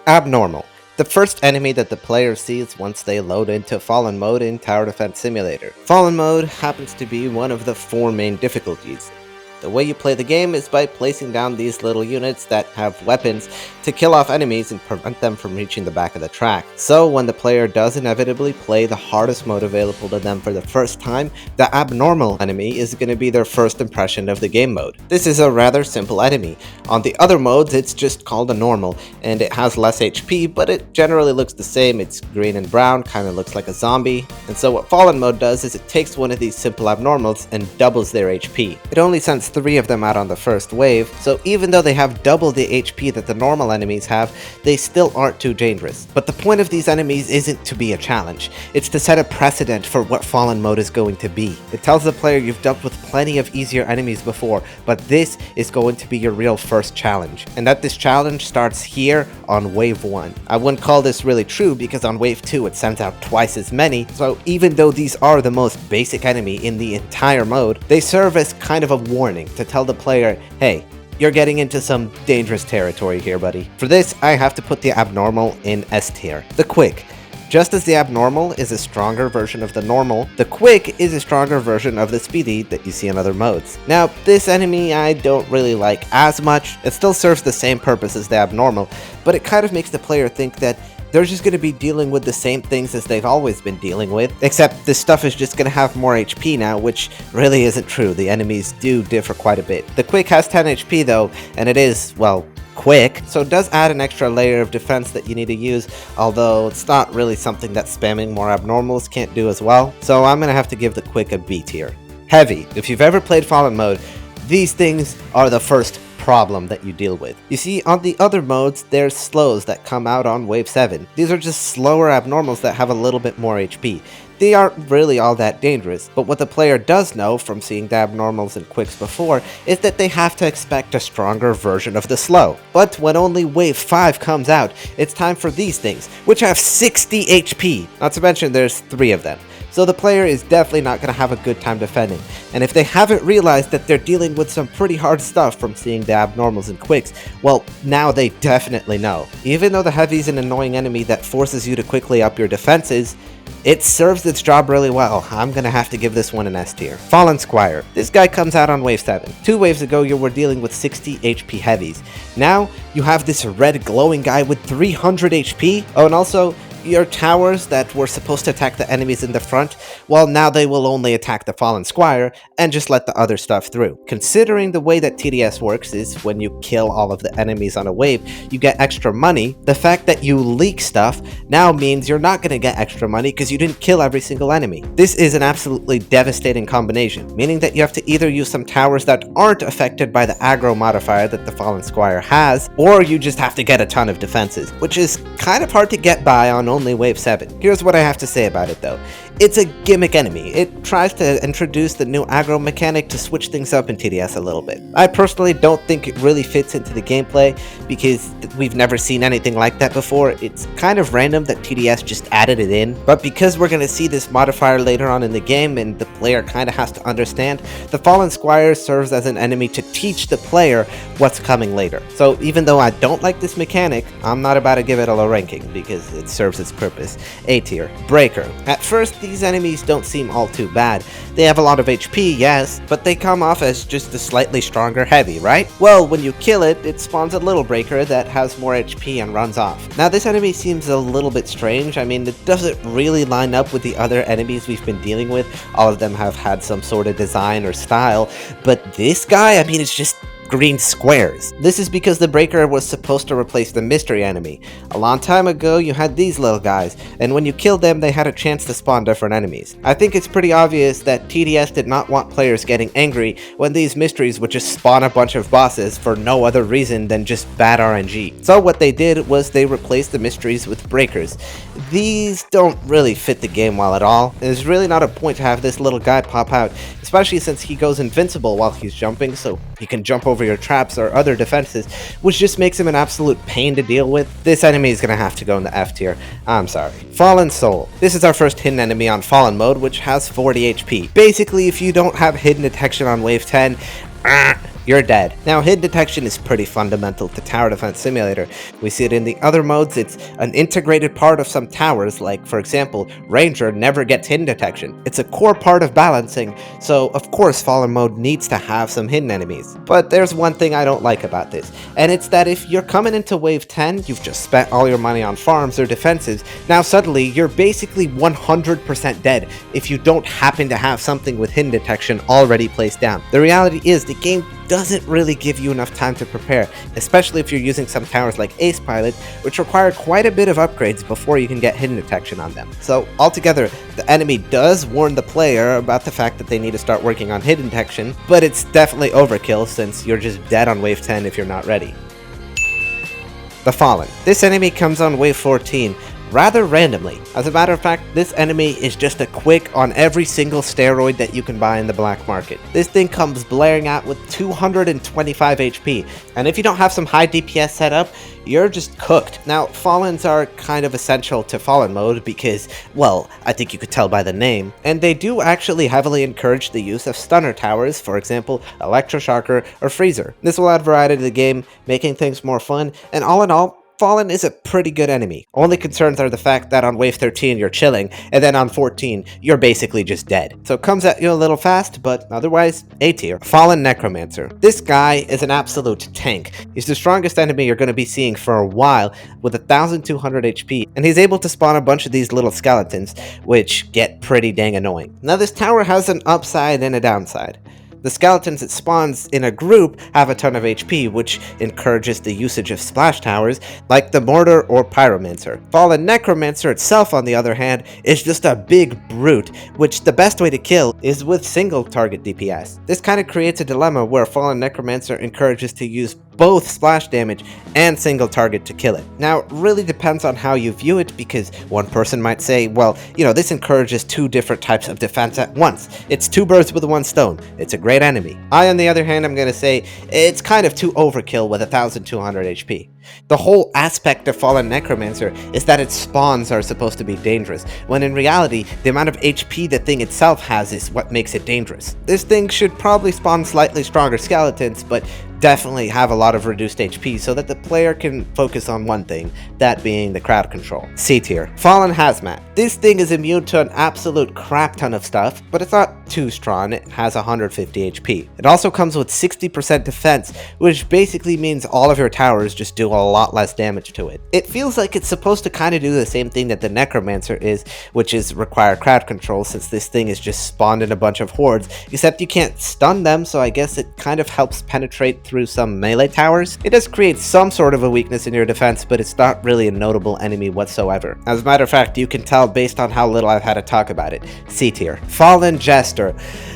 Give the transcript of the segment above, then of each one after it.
Abnormal. The first enemy that the player sees once they load into Fallen Mode in Tower Defense Simulator. Fallen Mode happens to be one of the 4 main difficulties. The way you play the game is by placing down these little units that have weapons to kill off enemies and prevent them from reaching the back of the track. So when the player does inevitably play the hardest mode available to them for the first time, the abnormal enemy is going to be their first impression of the game mode. This is a rather simple enemy. On the other modes, it's just called a normal, and it has less HP, but it generally looks the same. It's green and brown, kind of looks like a zombie. And so what Fallen Mode does is it takes one of these simple abnormals and doubles their HP. It only sends 3 of them out on the first wave, so even though they have double the HP that the normal enemies have, they still aren't too dangerous. But the point of these enemies isn't to be a challenge, it's to set a precedent for what Fallen Mode is going to be. It tells the player you've dealt with plenty of easier enemies before, but this is going to be your real first challenge, and that this challenge starts here on wave 1. I wouldn't call this really true because on wave 2 it sends out twice as many, so even though these are the most basic enemy in the entire mode, they serve as kind of a warning to tell the player, hey, you're getting into some dangerous territory here, buddy. For this, I have to put the abnormal in S tier. The Quick. Just as the abnormal is a stronger version of the normal, the Quick is a stronger version of the speedy that you see in other modes. Now, this enemy I don't really like as much. It still serves the same purpose as the abnormal, but it kind of makes the player think that they're just going to be dealing with the same things as they've always been dealing with, except this stuff is just going to have more HP now, which really isn't true. The enemies do differ quite a bit. The Quick has 10 HP though, and it is, well, quick, so it does add an extra layer of defense that you need to use, although it's not really something that spamming more abnormals can't do as well, so I'm going to have to give the Quick a B tier. Heavy. If you've ever played Fallen Mode, these things are the first problem that you deal with. You see, on the other modes, there's slows that come out on wave 7. These are just slower abnormals that have a little bit more HP. They aren't really all that dangerous, but what the player does know from seeing the abnormals and quicks before is that they have to expect a stronger version of the slow. But when only wave 5 comes out, it's time for these things, which have 60 HP. Not to mention there's 3 of them. So the player is definitely not going to have a good time defending. And if they haven't realized that they're dealing with some pretty hard stuff from seeing the abnormals and quicks, well, now they definitely know. Even though the heavy's an annoying enemy that forces you to quickly up your defenses, it serves its job really well. I'm gonna have to give this one an S tier. Fallen Squire. This guy comes out on wave 7. 2 waves ago you were dealing with 60 HP heavies. Now you have this red glowing guy with 300 HP. Oh, and also your towers that were supposed to attack the enemies in the front, well, now they will only attack the Fallen Squire and just let the other stuff through. Considering the way that TDS works is when you kill all of the enemies on a wave, you get extra money. The fact that you leak stuff now means you're not going to get extra money because you didn't kill every single enemy. This is an absolutely devastating combination, meaning that you have to either use some towers that aren't affected by the aggro modifier that the Fallen Squire has, or you just have to get a ton of defenses, which is kind of hard to get by on only wave 7. Here's what I have to say about it though. It's a gimmick enemy. It tries to introduce the new aggro mechanic to switch things up in TDS a little bit. I personally don't think it really fits into the gameplay because we've never seen anything like that before. It's kind of random that TDS just added it in, but because we're going to see this modifier later on in the game and the player kind of has to understand, the Fallen Squire serves as an enemy to teach the player what's coming later. So even though I don't like this mechanic, I'm not about to give it a low ranking because it serves its purpose. A tier. Breaker. At first, these enemies don't seem all too bad. They have a lot of HP, yes, but they come off as just a slightly stronger heavy, right? Well, when you kill it, it spawns a little breaker that has more HP and runs off. Now, this enemy seems a little bit strange. I mean, it doesn't really line up with the other enemies we've been dealing with. All of them have had some sort of design or style, but this guy, I mean, it's just green squares. This is because the breaker was supposed to replace the mystery enemy. A long time ago you had these little guys, and when you killed them they had a chance to spawn different enemies. I think it's pretty obvious that TDS did not want players getting angry when these mysteries would just spawn a bunch of bosses for no other reason than just bad RNG. So what they did was they replaced the mysteries with breakers. These don't really fit the game well at all. There's really not a point to have this little guy pop out, especially since he goes invincible while he's jumping, so he can jump over your traps or other defenses, which just makes him an absolute pain to deal with. This enemy is gonna have to go in the F tier. I'm sorry. Fallen Soul. This is our first hidden enemy on Fallen Mode, which has 40 HP. Basically, if you don't have hidden detection on wave 10, you're dead. Now, hidden detection is pretty fundamental to Tower Defense Simulator. We see it in the other modes. It's an integrated part of some towers, like, for example, Ranger never gets hidden detection. It's a core part of balancing, so of course Fallen mode needs to have some hidden enemies. But there's one thing I don't like about this, and it's that if you're coming into Wave 10, you've just spent all your money on farms or defenses, now suddenly you're basically 100% dead if you don't happen to have something with hidden detection already placed down. The reality is the game doesn't really give you enough time to prepare, especially if you're using some towers like Ace Pilot, which require quite a bit of upgrades before you can get hidden detection on them. So altogether, the enemy does warn the player about the fact that they need to start working on hidden detection, but it's definitely overkill since you're just dead on Wave 10 if you're not ready. The Fallen. This enemy comes on Wave 14, rather randomly. As a matter of fact, this enemy is just a quick on every single steroid that you can buy in the black market. This thing comes blaring out with 225 HP, and if you don't have some high DPS set up, you're just cooked. Now, Fallens are kind of essential to Fallen mode because, well, I think you could tell by the name, and they do actually heavily encourage the use of stunner towers, for example, Electroshocker or Freezer. This will add variety to the game, making things more fun, and all in all, Fallen is a pretty good enemy. Only concerns are the fact that on Wave 13 you're chilling, and then on 14 you're basically just dead. So it comes at you a little fast, but otherwise, A tier. Fallen Necromancer. This guy is an absolute tank. He's the strongest enemy you're going to be seeing for a while, with 1200 HP, and he's able to spawn a bunch of these little skeletons, which get pretty dang annoying. Now this tower has an upside and a downside. The skeletons it spawns in a group have a ton of HP, which encourages the usage of splash towers, like the Mortar or Pyromancer. Fallen Necromancer itself, on the other hand, is just a big brute, which the best way to kill is with single target DPS. This kind of creates a dilemma where Fallen Necromancer encourages to use both splash damage and single target to kill it. Now, it really depends on how you view it, because one person might say, well, this encourages two different types of defense at once. It's two birds with one stone. It's a great enemy. I, on the other hand, I'm going to say it's kind of too overkill with 1200 HP. The whole aspect of Fallen Necromancer is that its spawns are supposed to be dangerous, when in reality, the amount of HP the thing itself has is what makes it dangerous. This thing should probably spawn slightly stronger skeletons, but definitely have a lot of reduced HP so that the player can focus on one thing, that being the crowd control. C tier. Fallen Hazmat. This thing is immune to an absolute crap ton of stuff, but it's not too strong. It has 150 HP. It also comes with 60% defense, which basically means all of your towers just do a lot less damage to it. It feels like it's supposed to kind of do the same thing that the Necromancer is, which is require crowd control, since this thing is just spawned in a bunch of hordes, except you can't stun them, so I guess it kind of helps penetrate through some melee towers. It does create some sort of a weakness in your defense, but it's not really a notable enemy whatsoever. As a matter of fact, you can tell based on how little I've had to talk about it. C tier. Fallen Jester.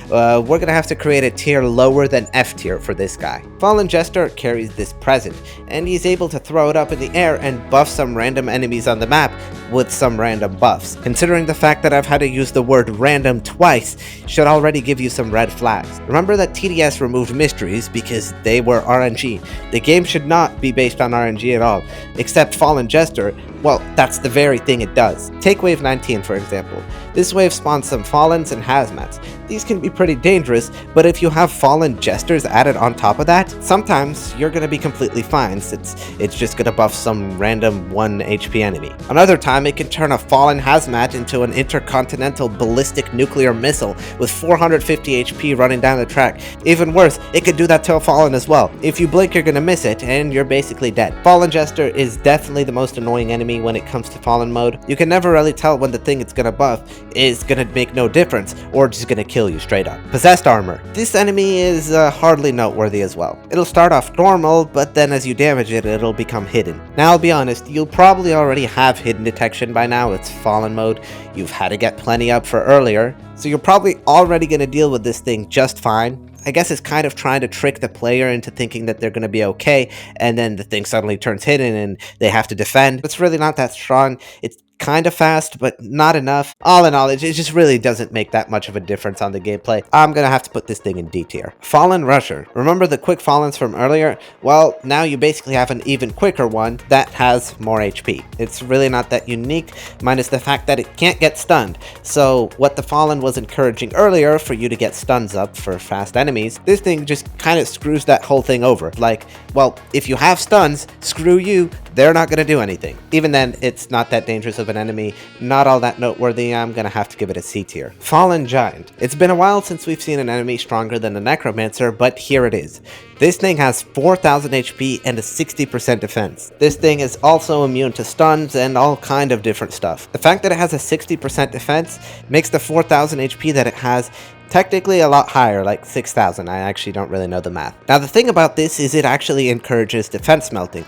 We're gonna have to create a tier lower than F tier for this guy. Fallen Jester carries this present, and he's able to throw it up in the air and buff some random enemies on the map with some random buffs. Considering the fact that I've had to use the word random twice should already give you some red flags. Remember that TDS removed mysteries because they were RNG. The game should not be based on RNG at all, except Fallen Jester. Well, that's the very thing it does. Take Wave 19 for example. This wave spawns some Fallens and Hazmats. These can be pretty dangerous, but if you have Fallen Jesters added on top of that, sometimes you're gonna be completely fine since it's just gonna buff some random 1 HP enemy. Another time it can turn a Fallen Hazmat into an intercontinental ballistic nuclear missile with 450 HP running down the track. Even worse, it could do that to a Fallen as well. If you blink, you're gonna miss it, and you're basically dead. Fallen Jester is definitely the most annoying enemy when it comes to Fallen mode. You can never really tell when the thing it's gonna buff is gonna make no difference, or just gonna kill you straight up. Possessed Armor. This enemy is hardly noteworthy as well. It'll start off normal, but then as you damage it, it'll become hidden. Now I'll be honest, you'll probably already have hidden detection by now. It's Fallen mode. You've had to get plenty up for earlier, so you're probably already gonna deal with this thing just fine. I guess it's kind of trying to trick the player into thinking that they're going to be okay, and then the thing suddenly turns hidden and they have to defend. It's really not that strong. It's kind of fast, but not enough. All in all, it just really doesn't make that much of a difference on the gameplay. I'm gonna have to put this thing in D tier. Fallen Rusher. Remember the quick Fallens from earlier? Well, now you basically have an even quicker one that has more HP. It's really not that unique, minus the fact that it can't get stunned. So what the Fallen was encouraging earlier for you to get stuns up for fast enemies, this thing just kind of screws that whole thing over. Like, well, if you have stuns, screw you, they're not going to do anything. Even then, it's not that dangerous of an enemy, not all that noteworthy. I'm going to have to give it a C tier. Fallen Giant. It's been a while since we've seen an enemy stronger than the Necromancer, but here it is. This thing has 4,000 HP and a 60% defense. This thing is also immune to stuns and all kind of different stuff. The fact that it has a 60% defense makes the 4,000 HP that it has technically a lot higher, like 6,000. I actually don't really know the math. Now the thing about this is it actually encourages defense melting.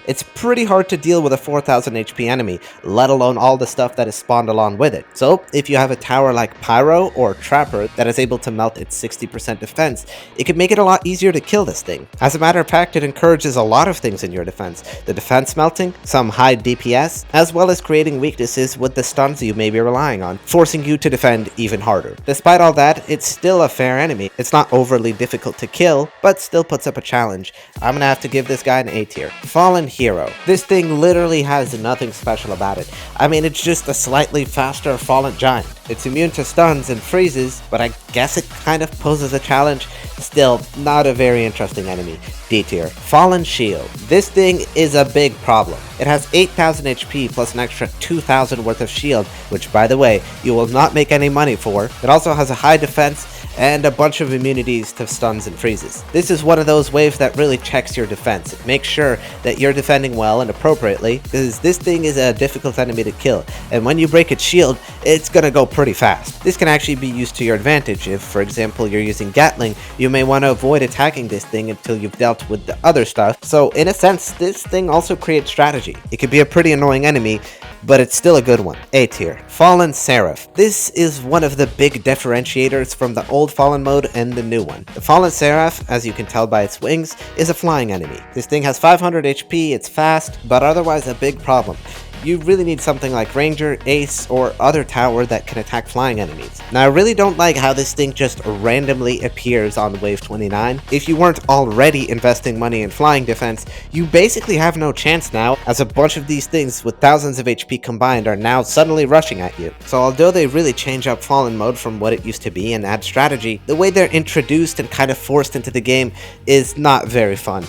It's pretty hard to deal with a 4,000 HP enemy, let alone all the stuff that is spawned along with it. So, if you have a tower like Pyro or Trapper that is able to melt its 60% defense, it could make it a lot easier to kill this thing. As a matter of fact, it encourages a lot of things in your defense. The defense melting, some high DPS, as well as creating weaknesses with the stuns you may be relying on, forcing you to defend even harder. Despite all that, it's still a fair enemy. It's not overly difficult to kill, but still puts up a challenge. I'm gonna have to give this guy an A tier. Fallen Hero. This thing literally has nothing special about it. I mean, it's just a slightly faster Fallen Giant. It's immune to stuns and freezes, but I guess it kind of poses a challenge. Still, not a very interesting enemy. D tier. Fallen Shield. This thing is a big problem. It has 8,000 HP plus an extra 2,000 worth of shield, which by the way, you will not make any money for. It also has a high defense and a bunch of immunities to stuns and freezes. This is one of those waves that really checks your defense. It makes sure that you're defending well and appropriately, because this thing is a difficult enemy to kill, and when you break its shield, it's gonna go pretty fast. This can actually be used to your advantage. If, for example, you're using Gatling, you may want to avoid attacking this thing until you've dealt with the other stuff. So in a sense, this thing also creates strategy. It could be a pretty annoying enemy, but it's still a good one. A tier. Fallen Seraph. This is one of the big differentiators from the old Fallen mode and the new one. The Fallen Seraph, as you can tell by its wings, is a flying enemy. This thing has 500 HP, it's fast, but otherwise a big problem. You really need something like Ranger, Ace, or other tower that can attack flying enemies. Now I really don't like how this thing just randomly appears on wave 29. If you weren't already investing money in flying defense, you basically have no chance now, as a bunch of these things with thousands of HP combined are now suddenly rushing at you. So although they really change up Fallen mode from what it used to be and add strategy, the way they're introduced and kind of forced into the game is not very fun.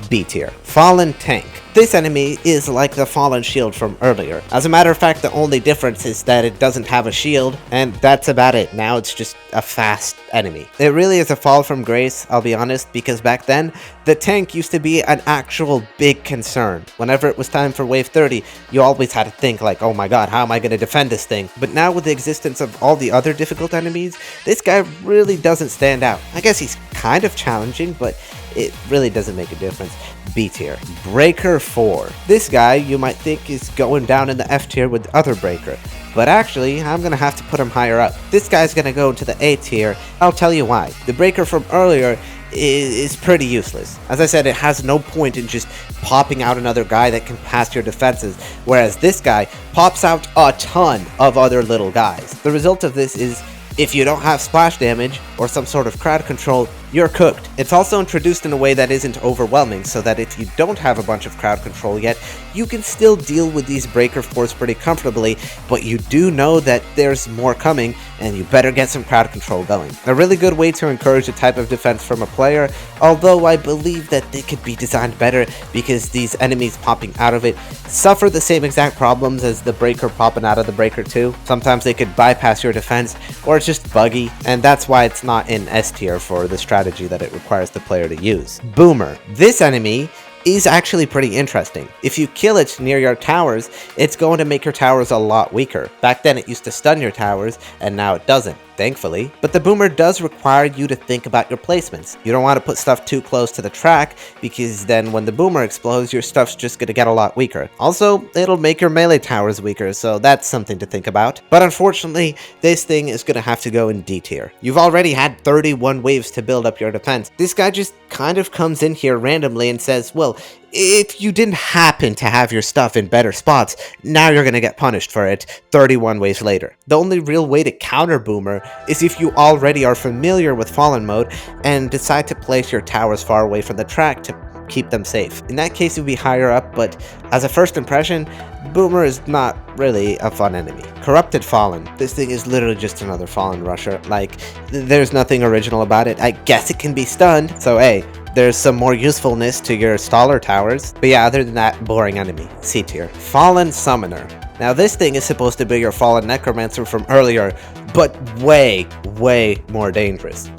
B tier. Fallen Tank. This enemy is like the Fallen Shield from earlier. As a matter of fact, the only difference is that it doesn't have a shield, and that's about it. Now it's just a fast enemy. It really is a fall from grace, I'll be honest, because back then, the tank used to be an actual big concern. Whenever it was time for wave 30, you always had to think like, oh my god, how am I going to defend this thing? But now with the existence of all the other difficult enemies, this guy really doesn't stand out. I guess he's kind of challenging, but it really doesn't make a difference. B tier. Breaker 4. This guy you might think is going down in the F tier with the other Breaker, but actually I'm gonna have to put him higher up. This guy's gonna go into the A tier. I'll tell you why. The Breaker from earlier is pretty useless. As I said, it has no point in just popping out another guy that can pass your defenses, whereas this guy pops out a ton of other little guys. The result of this is, if you don't have splash damage or some sort of crowd control, you're cooked. It's also introduced in a way that isn't overwhelming, so that if you don't have a bunch of crowd control yet, you can still deal with these Breaker 4s pretty comfortably, but you do know that there's more coming, and you better get some crowd control going. A really good way to encourage a type of defense from a player, although I believe that they could be designed better because these enemies popping out of it suffer the same exact problems as the Breaker popping out of the Breaker 2. Sometimes they could bypass your defense, or it's just buggy, and that's why it's not in S tier for the strategy that it requires the player to use. Boomer. This enemy is actually pretty interesting. If you kill it near your towers, it's going to make your towers a lot weaker. Back then it used to stun your towers, and now it doesn't, thankfully. But the Boomer does require you to think about your placements. You don't want to put stuff too close to the track, because then when the Boomer explodes, your stuff's just going to get a lot weaker. Also, it'll make your melee towers weaker, so that's something to think about. But unfortunately, this thing is going to have to go in D tier. You've already had 31 waves to build up your defense. This guy just kind of comes in here randomly and says, well, if you didn't happen to have your stuff in better spots, now you're gonna get punished for it 31 ways later. The only real way to counter Boomer is if you already are familiar with Fallen Mode and decide to place your towers far away from the track to keep them safe. In that case, it would be higher up, but as a first impression, Boomer is not really a fun enemy. Corrupted Fallen. This thing is literally just another Fallen Rusher. Like, there's nothing original about it. I guess it can be stunned, so hey, there's some more usefulness to your Staller towers. But yeah, other than that, boring enemy. C tier. Fallen Summoner. Now this thing is supposed to be your Fallen Necromancer from earlier, but way, way more dangerous.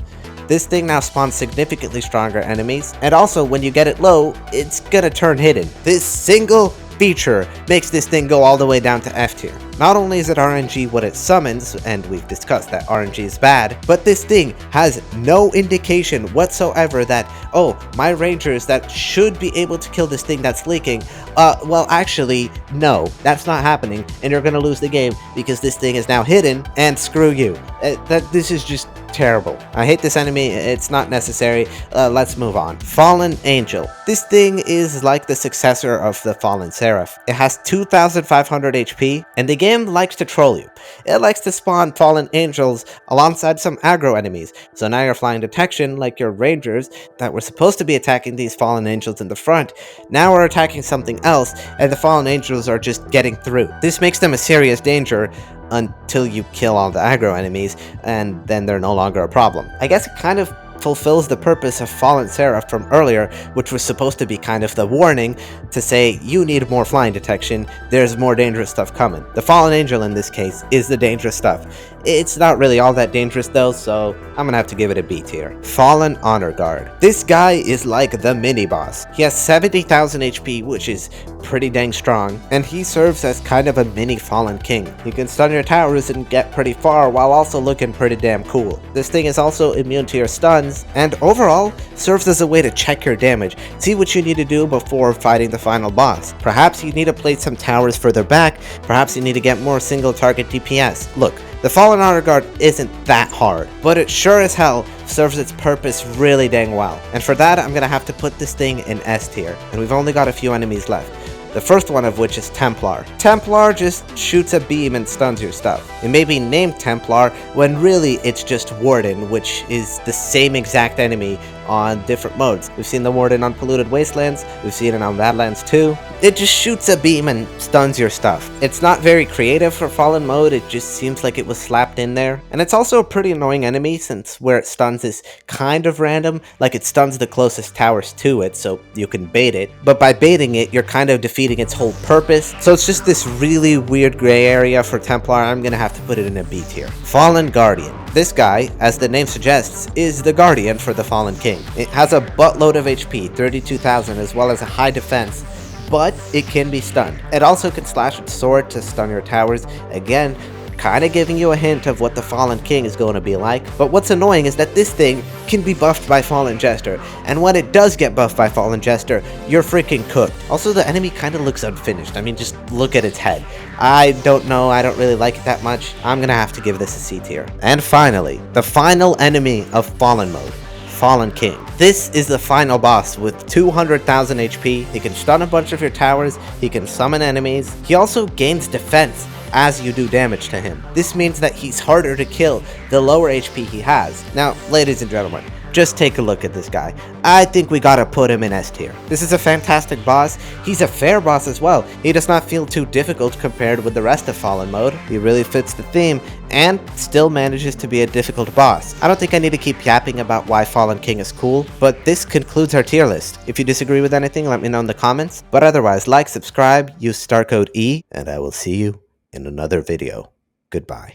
This thing now spawns significantly stronger enemies, and also when you get it low, it's gonna turn hidden. This single feature makes this thing go all the way down to F tier. Not only is it RNG what it summons, and we've discussed that RNG is bad, but this thing has no indication whatsoever that, oh, my rangers that should be able to kill this thing that's leaking, well actually, no, that's not happening, and you're gonna lose the game because this thing is now hidden, and screw you. This is just terrible. I hate this enemy, it's not necessary. Let's move on. Fallen Angel. This thing is like the successor of the Fallen Seraph. It has 2,500 HP, and the game likes to troll you. It likes to spawn Fallen Angels alongside some aggro enemies, so now you're flying detection like your rangers that were supposed to be attacking these Fallen Angels in the front, now are attacking something else, and the Fallen Angels are just getting through. This makes them a serious danger until you kill all the aggro enemies, and then they're no longer a problem. I guess it kind of fulfills the purpose of Fallen Seraph from earlier, which was supposed to be kind of the warning to say, you need more flying detection, there's more dangerous stuff coming. The Fallen Angel in this case is the dangerous stuff. It's not really all that dangerous though, so I'm gonna have to give it a B tier. Fallen Honor Guard. This guy is like the mini-boss. He has 70,000 HP, which is pretty dang strong, and he serves as kind of a mini Fallen King. You can stun your towers and get pretty far while also looking pretty damn cool. This thing is also immune to your stuns, and overall serves as a way to check your damage, see what you need to do before fighting the final boss. Perhaps you need to place some towers further back, perhaps you need to get more single target DPS. Look, the Fallen Honor Guard isn't that hard, but it sure as hell serves its purpose really dang well. And for that, I'm gonna have to put this thing in S tier, and we've only got a few enemies left. The first one of which is Templar. Templar just shoots a beam and stuns your stuff. It may be named Templar when really it's just Warden, which is the same exact enemy on different modes. We've seen the Warden on Polluted Wastelands, we've seen it on Badlands 2. It just shoots a beam and stuns your stuff. It's not very creative for Fallen mode, it just seems like it was slapped in there. And it's also a pretty annoying enemy since where it stuns is kind of random, like it stuns the closest towers to it so you can bait it, but by baiting it you're kind of defeating its whole purpose. So it's just this really weird gray area for Templar. I'm gonna have to put it in a B tier. Fallen Guardian. This guy, as the name suggests, is the Guardian for the Fallen King. It has a buttload of HP, 32,000, as well as a high defense, but it can be stunned. It also can slash its sword to stun your towers, again, kind of giving you a hint of what the Fallen King is going to be like. But what's annoying is that this thing can be buffed by Fallen Jester, and when it does get buffed by Fallen Jester, you're freaking cooked. Also, the enemy kind of looks unfinished. I mean, just look at its head. I don't know, I don't really like it that much. I'm gonna have to give this a C tier. And finally, the final enemy of Fallen mode. Fallen King. This is the final boss with 200,000 HP. He can stun a bunch of your towers, he can summon enemies, he also gains defense as you do damage to him. This means that he's harder to kill the lower HP he has. Now, ladies and gentlemen, just take a look at this guy. I think we gotta put him in S tier. This is a fantastic boss. He's a fair boss as well. He does not feel too difficult compared with the rest of Fallen mode. He really fits the theme and still manages to be a difficult boss. I don't think I need to keep yapping about why Fallen King is cool, but this concludes our tier list. If you disagree with anything, let me know in the comments. But otherwise, like, subscribe, use star code E, and I will see you in another video. Goodbye.